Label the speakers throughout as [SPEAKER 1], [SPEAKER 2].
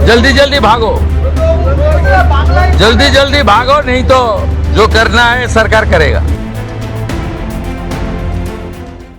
[SPEAKER 1] जल्दी जल्दी भागो, जल्दी जल्दी भागो, नहीं तो जो करना है सरकार करेगा।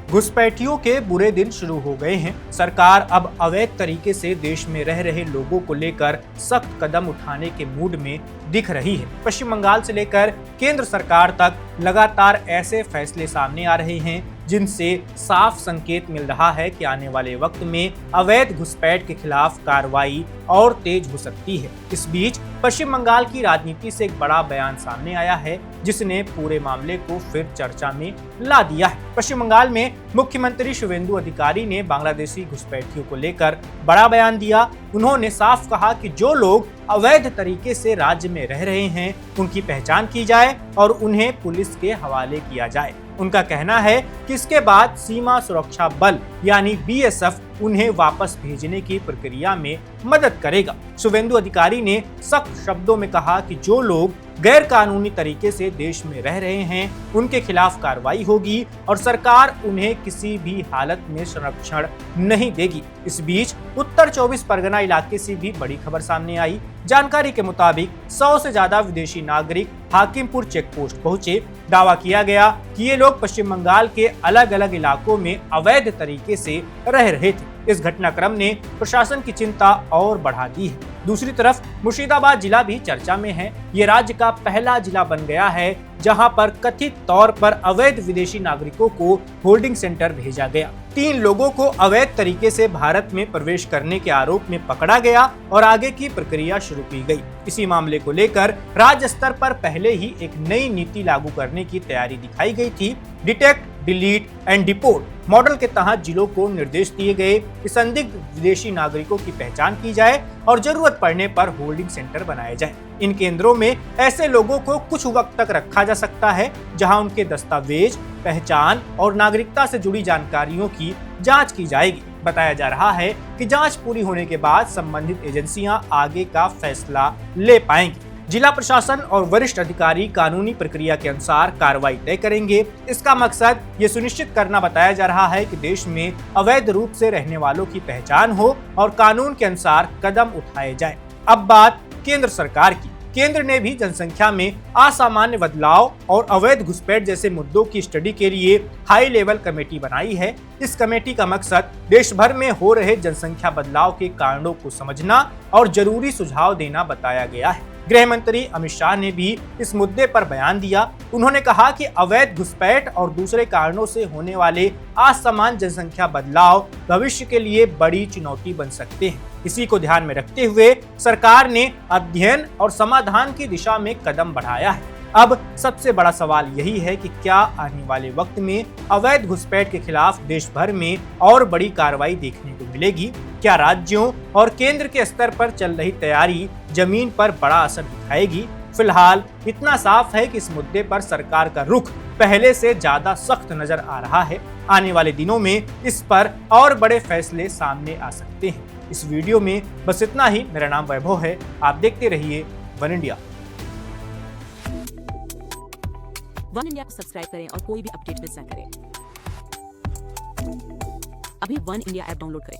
[SPEAKER 2] घुसपैठियों के बुरे दिन शुरू हो गए हैं। सरकार अब अवैध तरीके से देश में रह रहे लोगों को लेकर सख्त कदम उठाने के मूड में दिख रही है। पश्चिम बंगाल से लेकर केंद्र सरकार तक लगातार ऐसे फैसले सामने आ रहे हैं जिनसे साफ संकेत मिल रहा है कि आने वाले वक्त में अवैध घुसपैठ के खिलाफ कार्रवाई और तेज हो सकती है। इस बीच पश्चिम बंगाल की राजनीति से एक बड़ा बयान सामने आया है जिसने पूरे मामले को फिर चर्चा में ला दिया है। पश्चिम बंगाल में मुख्यमंत्री शुवेंदु अधिकारी ने बांग्लादेशी घुसपैठियों को लेकर बड़ा बयान दिया। उन्होंने साफ कहा कि जो लोग अवैध तरीके से राज्य में रह रहे हैं उनकी पहचान की जाए और उन्हें पुलिस के हवाले किया जाए। उनका कहना है कि इसके बाद सीमा सुरक्षा बल यानी बीएसएफ उन्हें वापस भेजने की प्रक्रिया में मदद करेगा। शुवेंदु अधिकारी ने सख्त शब्दों में कहा कि जो लोग गैर कानूनी तरीके से देश में रह रहे हैं उनके खिलाफ कार्रवाई होगी और सरकार उन्हें किसी भी हालत में संरक्षण नहीं देगी। इस बीच उत्तर 24 परगना इलाके से भी बड़ी खबर सामने आई। जानकारी के मुताबिक 100 से ज्यादा विदेशी नागरिक हाकिमपुर चेक पोस्ट पहुंचे। दावा किया गया कि ये लोग पश्चिम बंगाल के अलग अलग इलाकों में अवैध तरीके से रह रहे थे। इस घटनाक्रम ने प्रशासन की चिंता और बढ़ा दी है। दूसरी तरफ मुर्शिदाबाद जिला भी चर्चा में है। ये राज्य का पहला जिला बन गया है जहां पर कथित तौर पर अवैध विदेशी नागरिकों को होल्डिंग सेंटर भेजा गया। 3 लोगों को अवैध तरीके से भारत में प्रवेश करने के आरोप में पकड़ा गया और आगे की प्रक्रिया शुरू की गई। इसी मामले को लेकर राज्य स्तर पर पहले ही एक नई नीति लागू करने की तैयारी दिखाई गई थी। Detect, delete and deport model के तहत जिलों को निर्देश दिए गए कि संदिग्ध विदेशी नागरिकों की पहचान की जाए और जरूरत पड़ने पर होल्डिंग सेंटर बनाए जाए। इन केंद्रों में ऐसे लोगों को कुछ वक्त तक रखा जा सकता है जहां उनके दस्तावेज, पहचान और नागरिकता से जुड़ी जानकारियों की जांच की जाएगी। बताया जा रहा है कि जांच पूरी होने के बाद संबंधित एजेंसियां आगे का फैसला ले पाएंगी। जिला प्रशासन और वरिष्ठ अधिकारी कानूनी प्रक्रिया के अनुसार कार्रवाई तय करेंगे। इसका मकसद ये सुनिश्चित करना बताया जा रहा है कि देश में अवैध रूप से रहने वालों की पहचान हो और कानून के अनुसार कदम उठाए जाए। अब बात केंद्र सरकार की। केंद्र ने भी जनसंख्या में असामान्य बदलाव और अवैध घुसपैठ जैसे मुद्दों की स्टडी के लिए हाई लेवल कमेटी बनाई है। इस कमेटी का मकसद देश भर में हो रहे जनसंख्या बदलाव के कारणों को समझना और जरूरी सुझाव देना बताया गया है। गृह मंत्री अमित शाह ने भी इस मुद्दे पर बयान दिया। उन्होंने कहा कि अवैध घुसपैठ और दूसरे कारणों से होने वाले असामान्य जनसंख्या बदलाव भविष्य के लिए बड़ी चुनौती बन सकते हैं। इसी को ध्यान में रखते हुए सरकार ने अध्ययन और समाधान की दिशा में कदम बढ़ाया है। अब सबसे बड़ा सवाल यही है कि क्या आने वाले वक्त में अवैध घुसपैठ के खिलाफ देश भर में और बड़ी कार्रवाई देखने को मिलेगी? क्या राज्यों और केंद्र के स्तर पर चल रही तैयारी जमीन पर बड़ा असर दिखाएगी? फिलहाल इतना साफ है कि इस मुद्दे पर सरकार का रुख पहले से ज्यादा सख्त नजर आ रहा है। आने वाले दिनों में इस पर और बड़े फैसले सामने आ सकते हैं। इस वीडियो में बस इतना ही। मेरा नाम वैभव है। आप देखते रहिए वन इंडिया।
[SPEAKER 3] वन इंडिया को सब्सक्राइब करें और कोई भी अपडेट मिस न करें। अभी वन इंडिया ऐप डाउनलोड करें।